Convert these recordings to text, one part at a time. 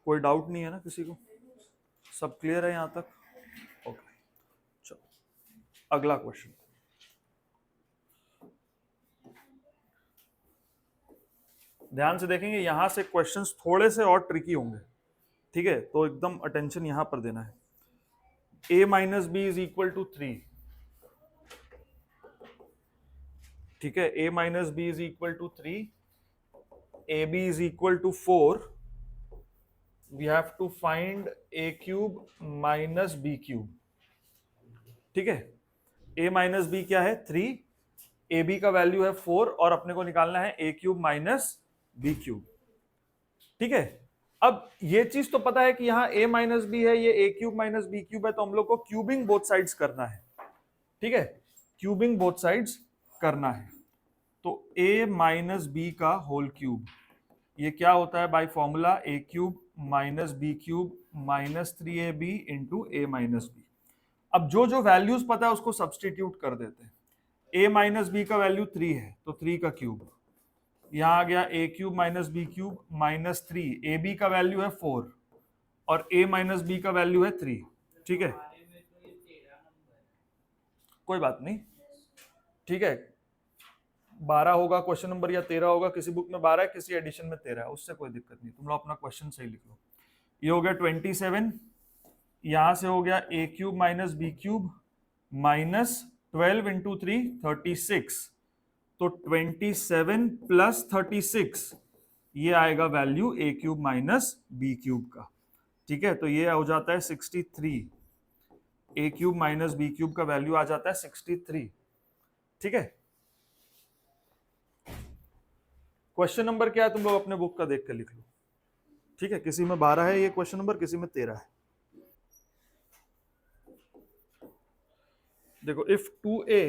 कोई डाउट नहीं है ना किसी को? सब क्लियर है यहां तक? ओके, चलो अगला क्वेश्चन। ध्यान से देखेंगे, यहां से क्वेश्चंस थोड़े से और ट्रिकी होंगे, ठीक है? तो एकदम अटेंशन यहां पर देना है। a minus b is equal to 3, ठीक है? a minus b is equal to 3, a b is equal to 4, we have to find a cube minus b cube, ठीक है? a माइनस बी क्या है? 3, ए बी का value है 4 और अपने को निकालना है a cube minus b cube, ठीक है? अब ये चीज तो पता है कि यहाँ a माइनस बी है, ये a cube minus b cube है, तो हम लोग को क्यूबिंग बोथ साइड्स करना है, ठीक है? क्यूबिंग बोथ साइड्स करना है। तो a माइनस बी का होल क्यूब, ये क्या होता है by formula? a cube minus b cube minus 3ab into a minus b. अब जो जो वैल्यूज पता है उसको सब्सटीट्यूट कर देते हैं। a माइनस बी का वैल्यू 3 है तो 3 का क्यूब, यहां आ गया a cube minus b cube minus 3, a b का वैल्यू है 4 और a माइनस बी का वैल्यू है 3, ठीक है? कोई बात नहीं, ठीक है? 12 होगा क्वेश्चन नंबर या 13 होगा, किसी बुक में 12 है, किसी एडिशन में 13 है, उससे कोई दिक्कत नहीं, तुम लोग अपना क्वेश्चन सही लिख लो। ये हो गया 27, यहां से हो गया a cube minus b cube minus 12 into 3 36, तो 27 प्लस 36 ये आएगा value a cube minus b cube का, ठीक है? तो ये हो जाता है 63, a cube minus b cube का वैल्यू आ जाता है 63, ठीक है? क्वेश्चन नंबर क्या है तुम लोग अपने बुक का देख कर लिख लो, ठीक है? किसी में 12 है ये क्वेश्चन नंबर, किसी में 13 है। देखो, if 2a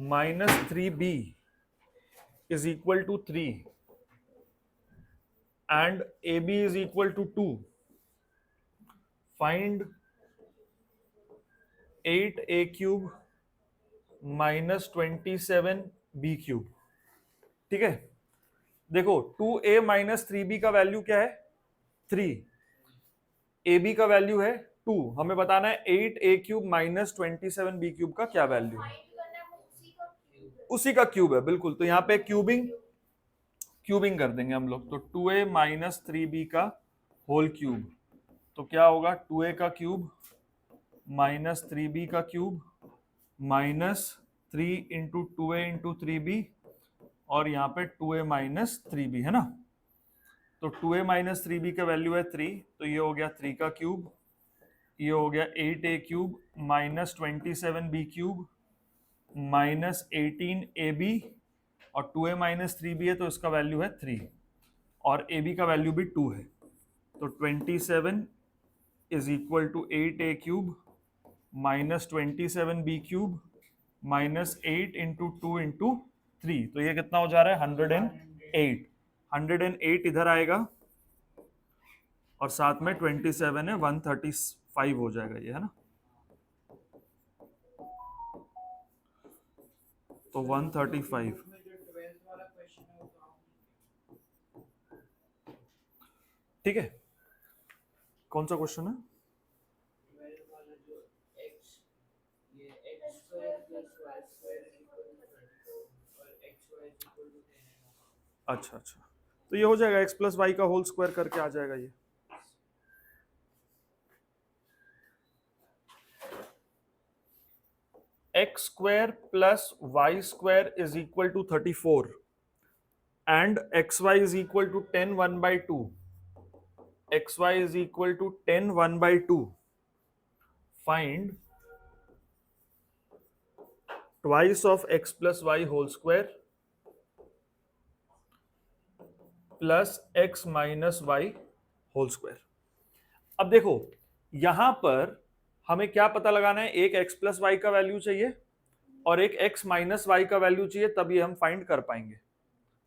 minus 3b is equal to 3 and ab is equal to 2, find 8a cube minus 27b cube, ठीक है? देखो 2a माइनस 3b का वैल्यू क्या है? 3, ab का वैल्यू है 2, हमें बताना है 8a cube minus 27b cube का क्या वैल्यू है? उसी का क्यूब है, बिल्कुल। तो यहाँ पे क्यूबिंग कर देंगे हम लोग, तो 2a माइनस 3b का होल क्यूब, तो क्या होगा? 2a का क्यूब माइनस 3b का cube minus 3 into 2a into 3b और यहाँ पे 2a माइनस 3b है ना? तो 2a माइनस 3b का वैल्यू है 3, तो ये हो गया 3 का क्यूब, ये हो गया 8a cube minus 27b cube minus 18ab और 2a माइनस 3b है तो इसका वैल्यू है 3 और ab का वैल्यू भी 2 है, तो 27 is equal to 8a cube minus 27b cube minus 8 into 2 into 3, तो ये कितना हो जा रहा है? 108, 108 इधर आएगा और साथ में 27 है, 135 हो जाएगा ये, है ना? तो 135, ठीक है? कौन सा क्वेश्चन है? अच्छा अच्छा, तो ये हो जाएगा x प्लस वाई का होल स्क्वायर करके आ जाएगा ये। x square plus y square is equal to 34 and xy is equal to 10 1/2, xy is equal to 10 1/2, find twice of x plus y whole square plus x minus y whole square. अब देखो यहां पर हमें क्या पता लगाना है? एक x प्लस वाई का वैल्यू चाहिए और एक x माइनस वाई का वैल्यू चाहिए, तभी हम फाइंड कर पाएंगे,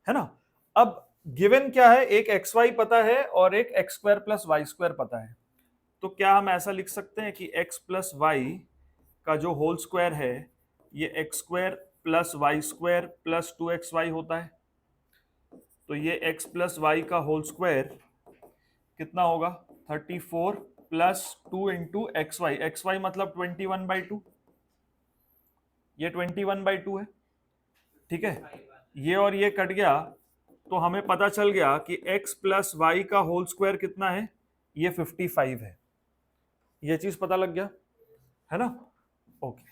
है ना? अब गिवन क्या है? एक एक्स वाई पता है और एक x square plus y square पता है, तो क्या हम ऐसा लिख सकते हैं कि x प्लस वाई का जो होल स्क्वायर है ये x square plus y square plus 2xy होता है, तो ये x प्लस वाई का होल स्क्वायर कितना होगा 34 plus 2 into x y, x y मतलब 21/2, ये 21/2 है। ठीक है, ये और ये कट गया तो हमें पता चल गया कि x प्लस वाई का होल स्क्वायर कितना है, ये 55 है। ये चीज पता लग गया है ना। ओके,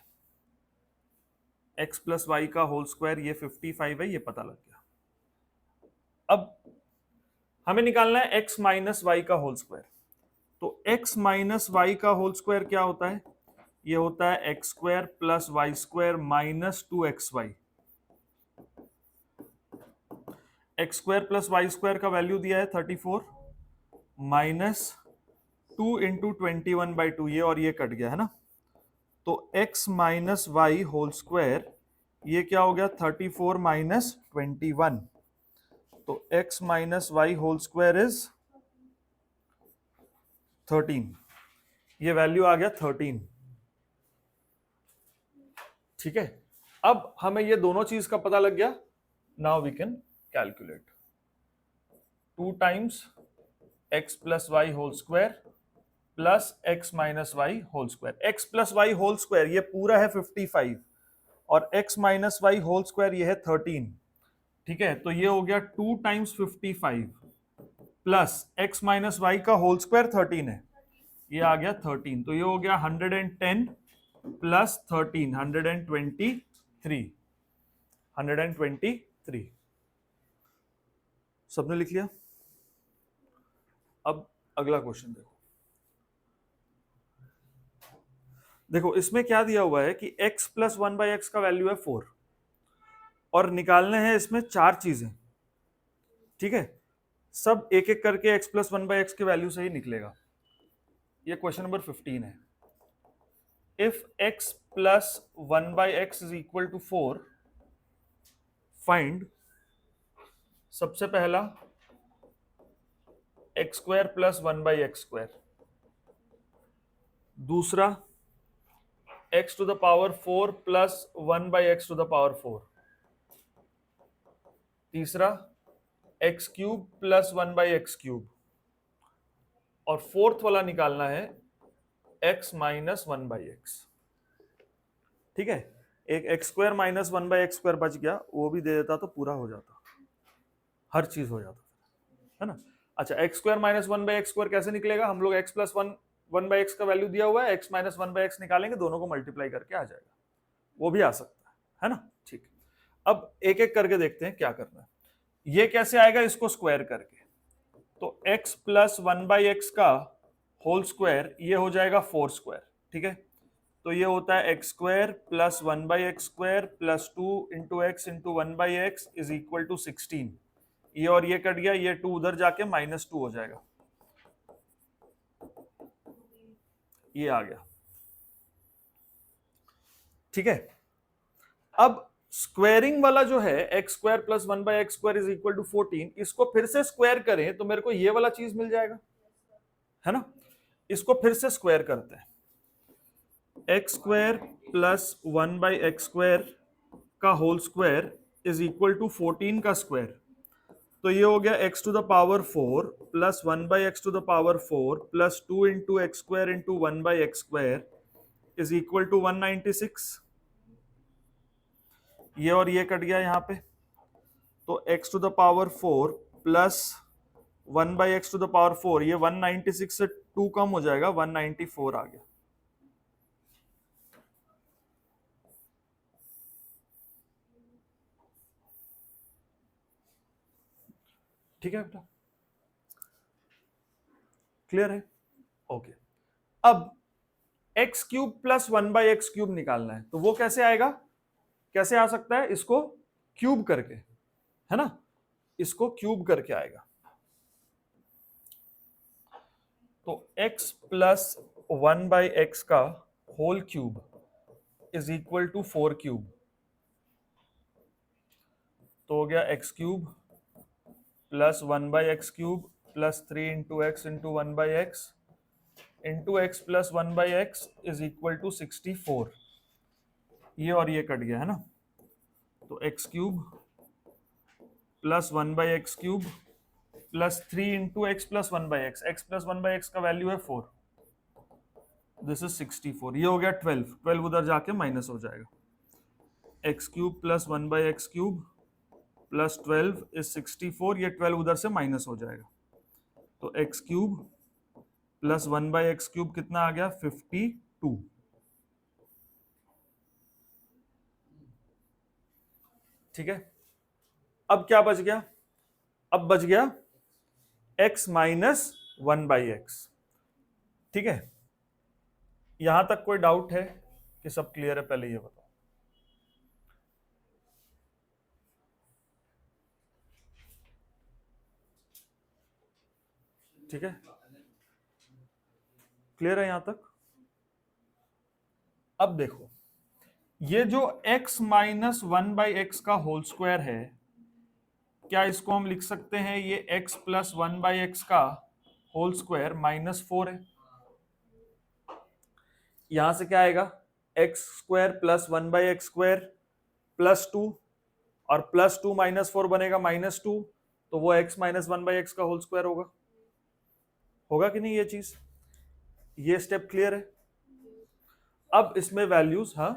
x प्लस वाई का होल स्क्वायर ये 55 है, ये पता लग गया। अब हमें निकालना है x माइनस वाई का होल स्क्वायर। तो x माइनस वाई का होल स्क्वायर क्या होता है, ये होता है x square plus y square minus 2xy। X square plus y square का वैल्यू दिया है 34 माइनस 2 इंटू 21/2, ये और ये कट गया है ना। तो x minus y whole square ये क्या हो गया 34 माइनस 21। तो x minus y whole square is 13, ये वैल्यू आ गया 13। ठीक है, अब हमें ये दोनों चीज का पता लग गया। Now we can calculate 2 times x plus y whole square plus x minus y whole square. x plus y whole square ये पूरा है 55 और x minus y whole square ये है 13। ठीक है, तो ये हो गया 2 times 55 plus x minus y का होल स्क्वायर 13 है, ये आ गया 13। तो ये हो गया 110 प्लस 13 123, 123। सबने लिख लिया। अब अगला क्वेश्चन देखो। देखो इसमें क्या दिया हुआ है कि x प्लस 1/x का वैल्यू है 4 और निकालने हैं इसमें 4 चीजें। ठीक है, सब एक एक करके x प्लस 1/x के वैल्यू से ही निकलेगा। ये क्वेश्चन नंबर 15 है। If x plus 1/x is equal to 4, find सबसे पहला x square plus 1/x square, दूसरा x to the power 4 plus 1/x to the power 4, तीसरा x cube plus 1/x cube, और फोर्थ वाला निकालना है x माइनस 1/x। ठीक है, एक x square minus 1/x square बच गया, वो भी दे देता तो पूरा हो जाता, हर चीज हो जाता है ना। अच्छा, x square minus 1/x square कैसे निकलेगा, हम लोग x प्लस 1/x का वैल्यू दिया हुआ है, x माइनस 1/x निकालेंगे, दोनों को मल्टीप्लाई करके आ जाएगा, वो भी आ सकता है ना। ठीक, अब एक एक करके देखते हैं क्या करना है। ये कैसे आएगा, इसको स्क्वायर करके, तो x प्लस 1/x का होल स्क्वायर ये हो जाएगा 4 स्क्वायर। ठीक है, तो ये होता है x square plus 1/x square plus 2 into x into 1/x is equal to 16। ये और ये कट गया, ये 2 उधर जाके -2 हो जाएगा, ये आ गया। ठीक है, अब स्क्वायरिंग वाला जो है x square plus 1/x square is equal to 14, इसको फिर से स्क्वायर करें तो मेरे को ये वाला चीज मिल जाएगा, है ना। इसको फिर से स्क्वायर करते हैं, x square plus 1/x square का whole square is equal to 14 का स्क्वायर, तो ये हो गया x to the power 4 plus 1/x to the power 4 plus 2 into x square into 1/x square is equal to 196। ये और ये कट गया यहाँ पे, तो x to the power 4 plus 1/x to the power 4, ये 196 से 2 कम हो जाएगा, 194 आ गया। ठीक है बेटा, क्लियर है। ओके, अब x cube plus 1/x cube निकालना है, तो वो कैसे आएगा, कैसे आ सकता है, इसको क्यूब करके, है ना, इसको क्यूब करके आएगा। तो x प्लस 1/x का whole cube is equal to 4 cube, तो हो गया x cube plus 1/x cube plus 3 into x into 1/x into x plus 1/x is equal to 64। ये और ये कट गया है ना, तो x cube plus 1/x cube plus 3 into x plus 1/x, x plus 1/x का value है 4, this is 64, ये हो गया 12, 12 उधर जाके माइनस हो जाएगा, x cube plus 1/x cube plus 12 is 64, ये 12 उधर से माइनस हो जाएगा, तो x cube plus 1/x cube कितना आ गया 52। ठीक है, अब क्या बच गया, अब बच गया x माइनस 1/x। ठीक है, यहां तक कोई डाउट है कि सब क्लियर है, पहले ये बताओ। ठीक है, क्लियर है यहां तक। अब देखो, ये जो x माइनस 1/x का होल स्क्वायर है, क्या इसको हम लिख सकते हैं, ये x प्लस 1/x का होल स्क्वायर -4 है। यहां से क्या आएगा, x square plus 1/x square plus 2, और प्लस 2 -4 बनेगा -2, तो वो x माइनस 1/x का होल स्क्वायर होगा। होगा कि नहीं ये चीज, ये स्टेप क्लियर है। अब इसमें वैल्यूज, हाँ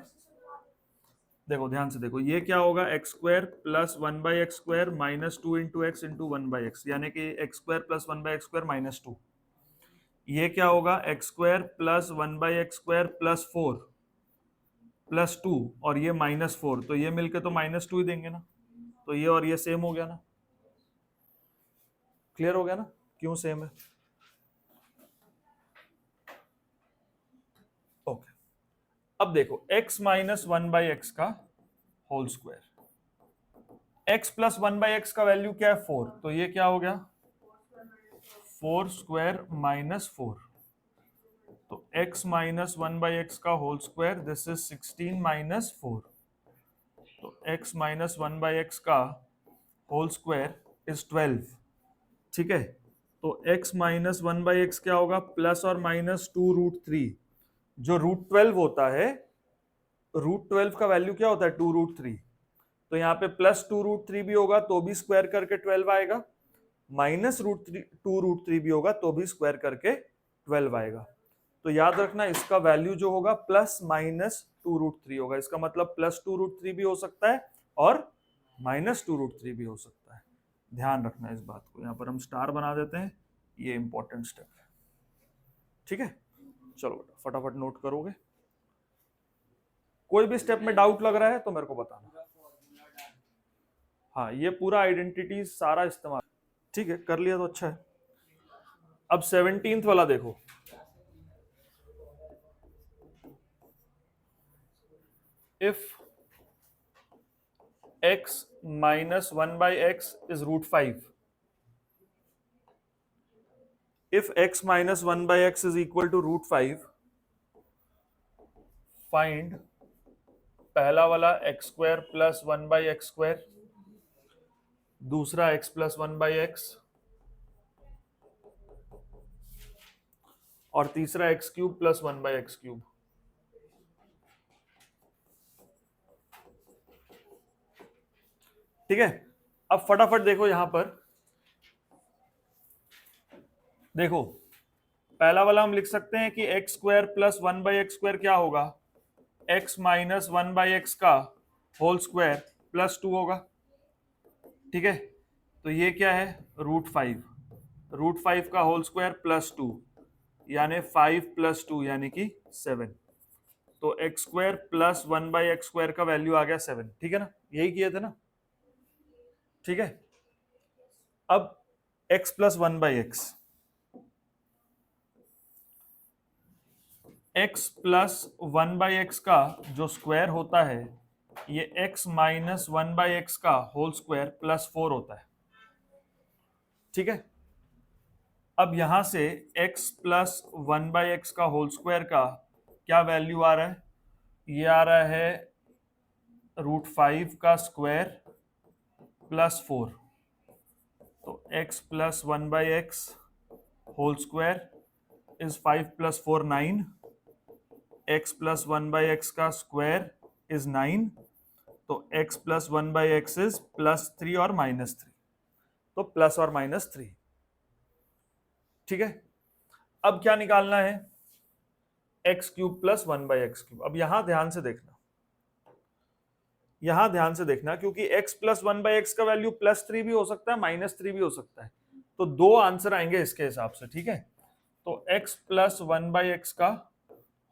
देखो ध्यान से देखो, ये क्या होगा, x square plus 1/x square -2 into x into 1/x, यानी कि x square plus 1/x square -2। ये क्या होगा, x square plus 1/x square plus 4 plus 2, और ये -4, तो ये मिलके तो -2 ही देंगे ना, तो ये और ये सेम हो गया ना, क्लियर हो गया ना, क्यों सेम है। ओके, अब देखो x माइनस 1/x का whole square, x plus 1/x का वैल्यू क्या है 4, तो ये क्या हो गया 4 स्क्वायर -4, तो x माइनस 1/x का होल स्क्वायर, दिस इज 16 -4, तो x माइनस 1/x का होल स्क्वायर इज 12। ठीक है, तो x माइनस 1/x क्या होगा, प्लस और माइनस 2√3, जो √12 होता है, √12 का वैल्यू क्या होता है 2√3, तो यहाँ पे प्लस 2√3 भी होगा तो भी स्क्वायर करके 12 आएगा, माइनस √2√3 भी होगा तो भी स्क्वायर करके 12 आएगा। तो याद रखना इसका वैल्यू जो होगा प्लस माइनस 2√3 होगा, इसका मतलब प्लस 2√3 भी हो सकता है और माइनस 2√3 भी हो सकता है। ध्यान रखना इस बात को, यहाँ पर हम स्टार बना देते हैं, ये इंपॉर्टेंट स्टेप है। ठीक है, चलो बेटा फटाफट नोट करोगे, कोई भी स्टेप में डाउट लग रहा है तो मेरे को बताना। हाँ, ये पूरा आइडेंटिटी सारा इस्तेमाल, ठीक है कर लिया तो अच्छा है। अब 17th वाला देखो, if x minus 1/x is √5, if x minus 1/x is equal to √5, find पहला वाला x square plus 1/x square, दूसरा x प्लस 1/x, और तीसरा x cube plus 1/x cube. ठीक है, अब फटाफट देखो यहां पर, देखो पहला वाला हम लिख सकते हैं कि x square plus 1/x square क्या होगा, x माइनस 1/x का होल स्क्वायर प्लस 2 होगा। ठीक है, तो ये क्या है √5, √5 का होल स्क्वायर प्लस 2, यानी 5 प्लस 2 यानी कि 7, तो x square plus 1/x square का वैल्यू आ गया 7। ठीक है ना, यही किए थे ना। ठीक है, अब x plus 1/x, x plus 1/x का जो स्क्वायर होता है, ये x माइनस 1/x का होल स्क्वायर प्लस 4 होता है। ठीक है, अब यहां से x प्लस 1/x का होल स्क्वायर का क्या वैल्यू आ रहा है, ये आ रहा है √5 का स्क्वायर प्लस 4, तो x plus 1/x whole square is 5 plus 4 9, x plus 1/x का स्क्वायर इज 9, तो x प्लस 1/x इज +3 और -3, तो प्लस और -3। ठीक है, अब क्या निकालना है, एक्स क्यूब प्लस 1/x³। अब यहां ध्यान से देखना, यहां ध्यान से देखना, क्योंकि x प्लस 1/x का वैल्यू +3 भी हो सकता है, -3 भी हो सकता है, तो दो आंसर आएंगे इसके हिसाब से। ठीक है, तो x प्लस 1/x का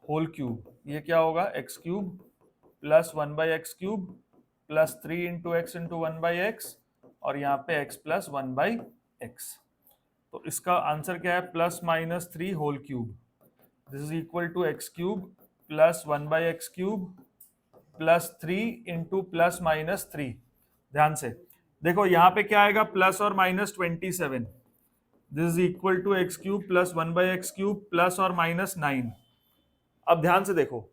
होल क्यूब, ये क्या होगा, x³ plus 1/x³ plus 3 into x into 1/x, और यहाँ पे x प्लस 1/x। तो इसका आंसर क्या है, +-3 whole cube, this is equal to x³ plus 1/x³ plus 3 into +-3। ध्यान से देखो, यहाँ पे क्या आएगा, प्लस और -27, this is equal to x³ plus 1/x³ plus और -9। अब ध्यान से देखो,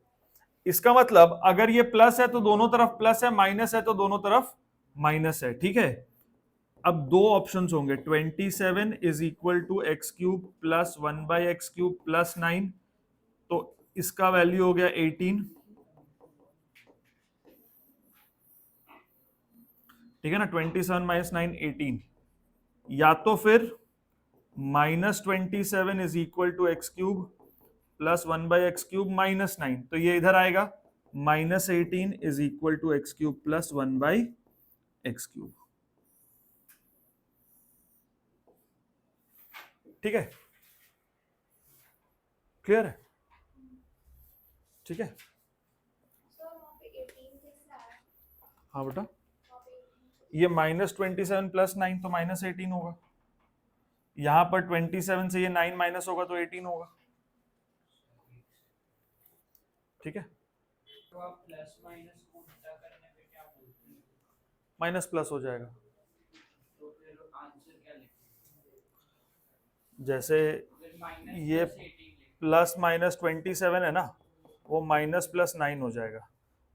इसका मतलब अगर ये प्लस है तो दोनों तरफ प्लस है, माइनस है तो दोनों तरफ माइनस है। ठीक है, अब दो ऑप्शंस होंगे, 27 is equal to x³ plus 1/x³ plus 9, तो इसका वैल्यू हो गया 18। ठीक है ना, 27 माइनस 9 18, या तो फिर -27 is equal to x³ plus 1/x³ minus 9, तो ये इधर आएगा, -18 is equal to x³ plus 1/x³। ठीक है, क्लियर है? ठीक है, हाँ बेटा, ये -27 प्लस 9 तो -18 होगा, यहां पर 27 से ये 9 माइनस होगा तो 18 होगा। ठीक है, तो आप प्लस माइनस को उल्टा करने पे क्या बोलते हैं? माइनस प्लस हो जाएगा। तो फिर आंसर क्या लिखेंगे? जैसे ये +-27 है ना, वो -+9 हो जाएगा,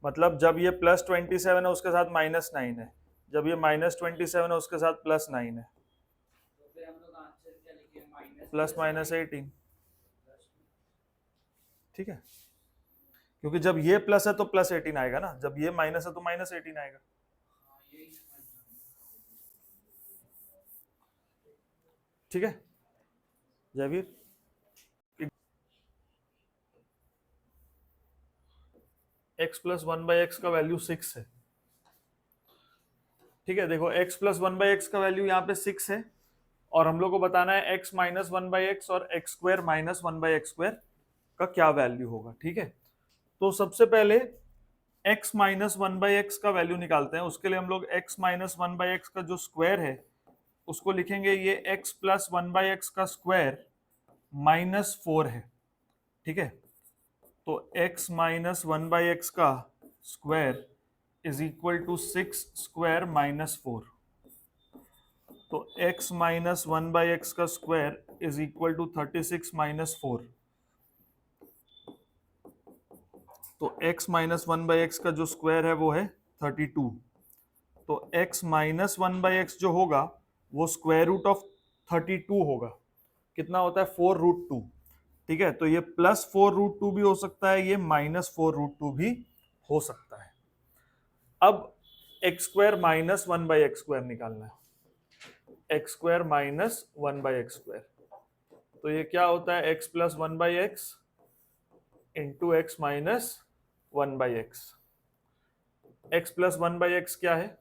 मतलब जब ये +27 है उसके साथ -9 है, जब ये -27 है उसके साथ +9 है, तो फिर हम लोग आंसर क्या लिखेंगे? +-18। ठीक है, क्योंकि जब ये प्लस है तो +18 आएगा ना, जब ये माइनस है तो -18 आएगा। ठीक है जयवीर, x प्लस 1/x का वैल्यू 6 है। ठीक है, देखो x प्लस 1/x का वैल्यू यहाँ पे 6 है, और हम लोग को बताना है x माइनस 1/x और x² माइनस 1/x² का क्या वैल्यू होगा। ठीक है, तो सबसे पहले x माइनस 1/x का वैल्यू निकालते हैं। उसके लिए हम लोग x माइनस 1/x का जो स्क्वायर है उसको लिखेंगे, ये x प्लस 1/x का स्क्वायर -4 है। ठीक है, तो x माइनस 1/x का square is equal to 6 square -4, तो x माइनस 1/x का स्क्वायर इज इक्वल टू 36 -4, तो x माइनस 1/x का जो स्क्वायर है वो है 32, तो x माइनस 1/x जो होगा वो स्क्वायर रूट ऑफ 32 होगा, कितना होता है 4√2। ठीक है, तो ये +4√2 भी हो सकता है, ये -4√2 भी हो सकता है। अब x² माइनस 1/x² निकालना है, x² माइनस 1/x², तो ये क्या होता है, x plus 1/x into x minus 1/x। x plus 1/x क्या है,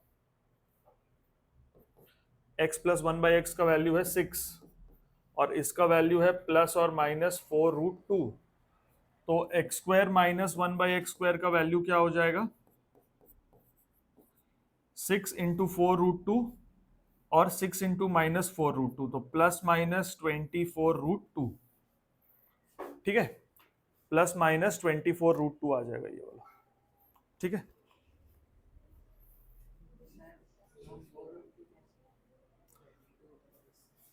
x प्लस 1/x का वैल्यू है 6, और इसका वैल्यू है प्लस और माइनस 4√2, तो x² माइनस 1/x² का वैल्यू क्या हो जाएगा, 6 इंटू 4√2 और 6 इंटू माइनस 4√2, तो +-24√2। ठीक है, +-24√2 आ जाएगा ये वाला। ठीक है,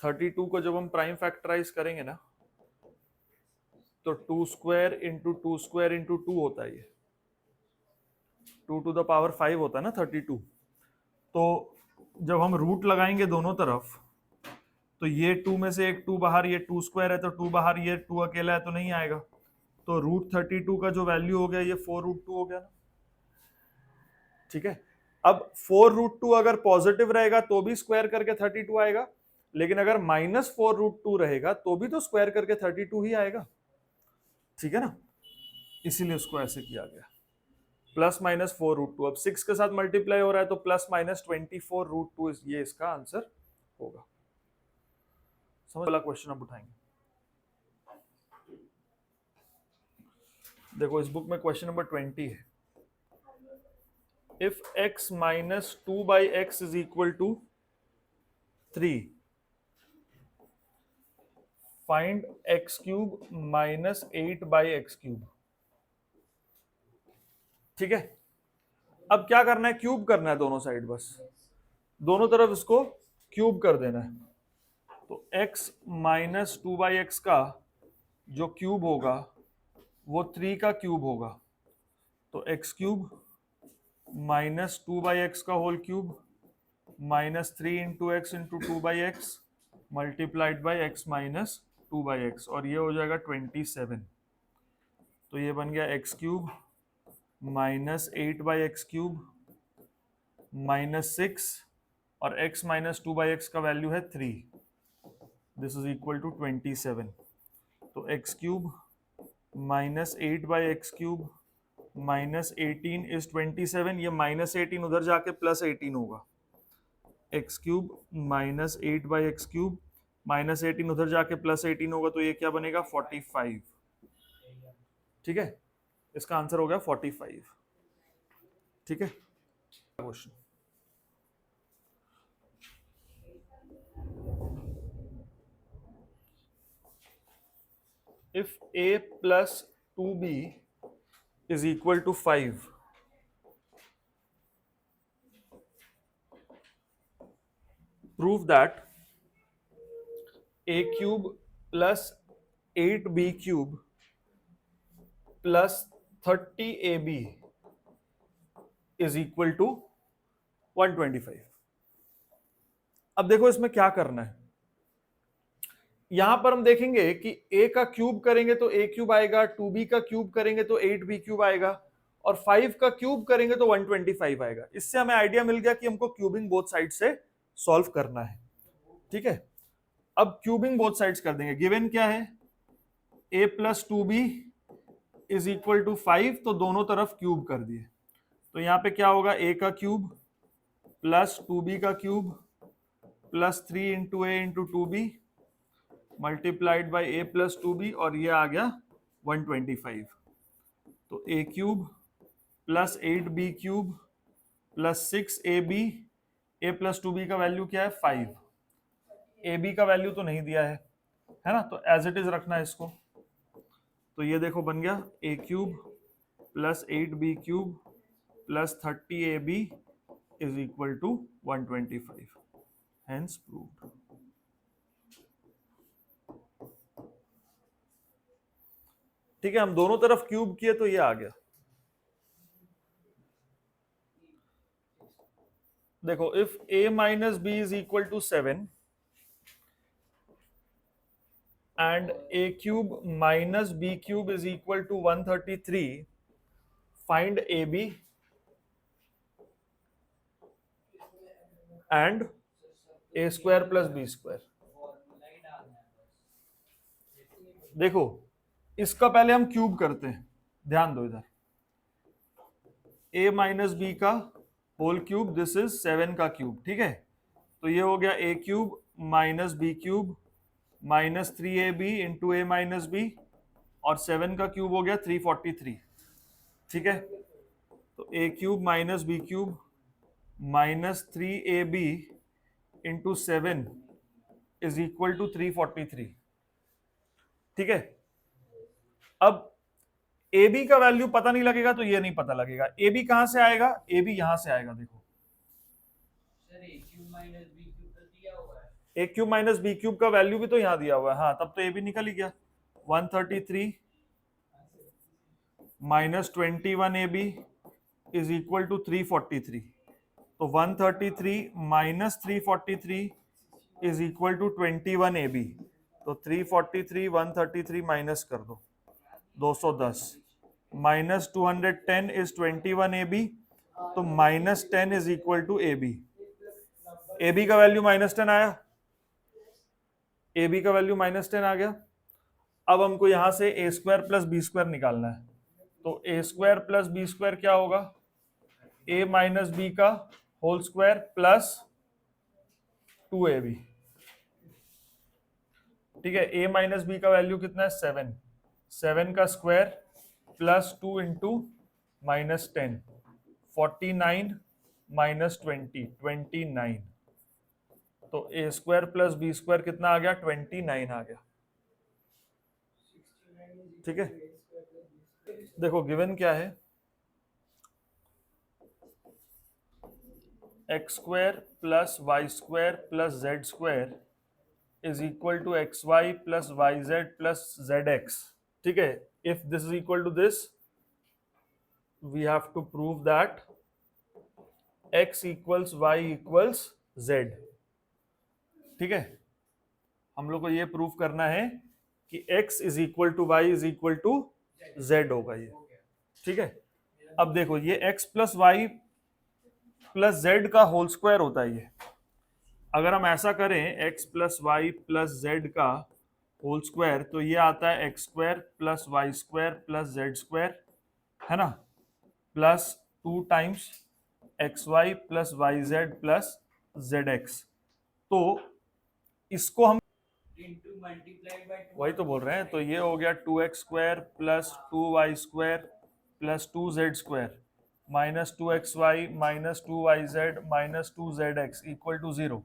थर्टी टू को जब हम प्राइम फैक्टराइज करेंगे ना, तो 2² इंटू 2² इंटू 2 होता है, ये 2 टू द पावर 5 होता है ना 32। तो जब हम रूट लगाएंगे दोनों तरफ, तो ये 2 में से एक 2 बाहर, ये 2² है तो 2 बाहर, ये 2 अकेला है तो नहीं आएगा, तो √32 का जो वैल्यू हो गया ये 4√2 हो गया ना। ठीक है, अब 4√2 अगर पॉजिटिव रहेगा तो भी स्क्वायर करके 32 आएगा, लेकिन अगर -4√2 रहेगा तो भी तो स्क्वायर करके 32 ही आएगा, ठीक है ना, इसीलिए उसको ऐसे किया गया, +-4√2। अब 6 के साथ मल्टीप्लाई हो रहा है तो +-24√2 ये इसका आंसर होगा। समझ वाला क्वेश्चन अब उठाएंगे। देखो इस बुक में क्वेश्चन नंबर 20 है, if x - 2/x is equal to 3, find x³ - 8/x³। ठीक है, अब क्या करना है, क्यूब करना है दोनों साइड, बस दोनों तरफ इसको क्यूब कर देना है। तो x - 2/x का जो क्यूब होगा वो 3 का क्यूब होगा, तो x³ - 2/x का whole cube -3 × x × 2/x multiplied by x - 2/x, और ये हो जाएगा 27। तो ये बन गया x³ -8/x³ -6, और x - 2/x का वैल्यू है 3, दिस इज इक्वल टू 27। तो x³ -8/x³ -18 इज 27, ये -18 उधर जाके +18 होगा, x³ -8/x³ -18 उधर जाके +18 होगा, तो ये क्या बनेगा 45। ठीक है, इसका आंसर हो गया 45। ठीक है, question if a plus 2b is equal to 5, prove that a³ plus 8b³ plus 30ab is equal to 125। अब देखो इसमें क्या करना है, यहां पर हम देखेंगे कि a का क्यूब करेंगे तो a³ आएगा, 2b का क्यूब करेंगे तो 8b³ आएगा, और 5 का क्यूब करेंगे तो 125 आएगा। इससे हमें आइडिया मिल गया कि हमको क्यूबिंग बोथ साइड से सॉल्व करना है। ठीक है, अब क्यूबिंग बोथ साइड्स कर देंगे। गिवन क्या है, a + 2b is equal to 5, तो दोनों तरफ क्यूब कर दिए। तो यहाँ पे क्या होगा, a का क्यूब प्लस 2b का cube plus 3 × a × 2b multiplied by a + 2b, और ये आ गया 125। तो a³ plus 8b³ plus 6ab, a + 2b का वैल्यू क्या है 5, ab का वैल्यू तो नहीं दिया है ना, तो एज इट इज रखना है इसको। तो ये देखो बन गया a³ plus 8b³ plus 30ab is equal to 125, hence proved. ठीक है, हम दोनों तरफ क्यूब किए तो ये आ गया। देखो if a - b is equal to 7 and a³ - b³ is equal to 133, find ab and a² plus b²। देखो इसका पहले हम क्यूब करते हैं, ध्यान दो इधर, a - b का होल क्यूब, दिस इज 7 का क्यूब। ठीक है, तो ये हो गया a³ - b³ -3ab into a - b, और 7 का क्यूब हो गया 343। ठीक है, तो a³ - b³ -3ab into 7 is equal to 343। ठीक है, अब ए बी का वैल्यू पता नहीं लगेगा तो ये नहीं पता लगेगा। ए बी कहां से आएगा, ए बी यहां से आएगा। देखो a³ - b³ का वैल्यू भी तो यहां दिया हुआ है, हाँ तब तो ए बी निकल ही गया। 133 - 21ab इज इक्वल टू 343। तो 133 - 343 इज इक्वल टू 21ab। तो 343 133 माइनस कर दो, 210 - 210 इज 21ab, तो -10 is equal to ab। ab का वैल्यू -10 आया, ए बी का वैल्यू -10 आ गया। अब हमको यहां से ए स्क्वायर प्लस बी स्क्वायर निकालना है, तो ए स्क्वायर प्लस बी स्क्वायर क्या होगा, ए माइनस बी का होल स्क्वायर प्लस 2ab। ठीक है, ए माइनस बी का वैल्यू कितना है 7, 7 का स्क्वायर प्लस 2 इंटू -10, 49 -20, 29। तो ए स्क्वायर प्लस बी स्क्वायर कितना आ गया, 29 आ गया। ठीक है, देखो गिवन क्या है, x square plus y square plus z square is equal to x y plus y z plus z x. ठीक है, if this is equal to this we have to prove that x equals y equals z. ठीक है, हम लोग को ये prove करना है कि x is equal to y is equal to z होगा ये। ठीक है, अब देखो ये x plus y plus z का होल स्क्वायर होता है ये। अगर हम ऐसा करें x plus y plus z का होल स्क्वायर, तो ये आता है x square plus y square plus z square, है ना, plus 2 times x y plus y z plus z x. तो इसको हम वही तो बोल रहे हैं, तो ये हो गया 2x square plus 2y square plus 2z square minus 2xy minus 2yz minus 2zx equal to 0।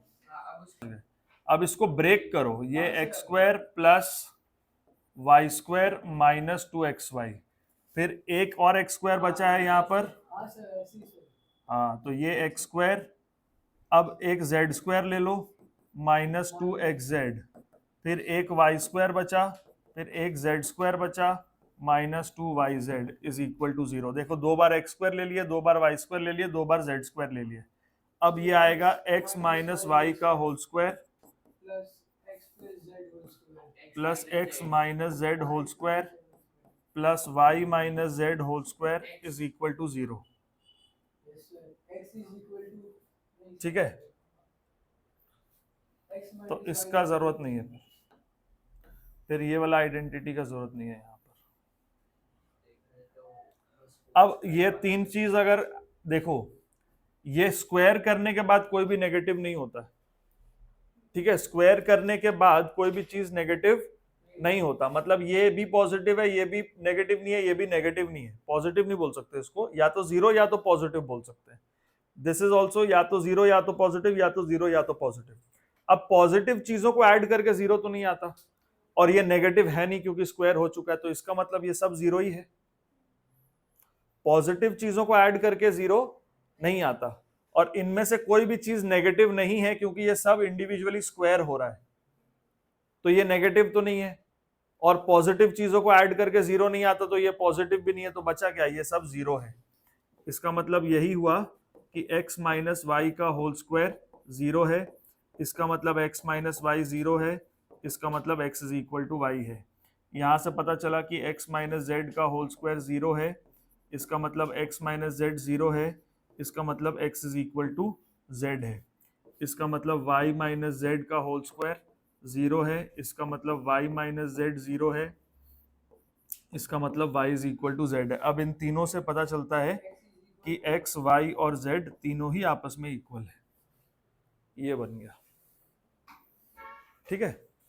अब इसको ब्रेक करो, ये x square plus y square minus 2xy, फिर एक और एक्स स्क्वायर बचा है यहाँ पर, हाँ, तो ये एक्स स्क्वायर, अब एक जेड स्क्वायर ले लो माइनस 2xz, फिर एक वाई स्क्वायर बचा, फिर एक जेड स्क्वायर बचा minus 2yz is equal to 0। देखो 2 बार एक्स स्क्वायर ले लिए, 2 बार वाई स्क्वायर ले लिए, 2 बार जेड स्क्वायर ले लिए। अब ये आएगा x माइनस वाई का whole square plus x minus z whole square plus y minus z whole square is equal to 0। ठीक है, तो इसका जरूरत नहीं है, फिर ये वाला आइडेंटिटी का जरूरत नहीं है यहाँ पर। अब ये तीन चीज अगर देखो, ये स्क्वायर करने के बाद कोई भी नेगेटिव नहीं होता। ठीक है, स्क्वायर करने के बाद कोई भी चीज नेगेटिव नहीं होता, मतलब ये भी पॉजिटिव है, ये भी नेगेटिव नहीं है, ये भी नेगेटिव नहीं है, पॉजिटिव नहीं बोल सकते इसको, या तो जीरो या तो पॉजिटिव बोल सकते हैं। दिस इज ऑल्सो या तो जीरो या तो पॉजिटिव, या तो जीरो या तो पॉजिटिव। अब पॉजिटिव चीजों को ऐड करके जीरो तो नहीं आता, और ये नेगेटिव है नहीं क्योंकि स्क्वायर हो चुका है, तो इसका मतलब ये सब जीरो ही है। पॉजिटिव चीजों को ऐड करके जीरो नहीं आता, और इनमें से कोई भी चीज नेगेटिव नहीं है क्योंकि ये सब इंडिविजुअली स्क्वायर हो रहा है, तो ये नेगेटिव तो नहीं है। और पॉजिटिव चीजों को ऐड करके जीरो नहीं आता, तो ये पॉजिटिव भी नहीं है, तो बचा क्या, ये सब जीरो है। इसका मतलब यही हुआ कि x माइनस वाई का होल स्क्वायर जीरो है, इसका मतलब x माइनस वाई जीरो है, इसका मतलब x is equal to y है। यहां से पता चला कि x माइनस जेड का होल स्क्वायर जीरो है, इसका मतलब x माइनस जेड जीरो है, इसका मतलब x is equal to z है। इसका मतलब y माइनस जेड का होल स्क्वायर जीरो है, इसका मतलब y माइनस जेड जीरो है, इसका मतलब y is equal to z है। अब इन तीनों से पता चलता है कि x, y और z तीनों ही आपस में इक्वल है। ये बन गया। ठीक है।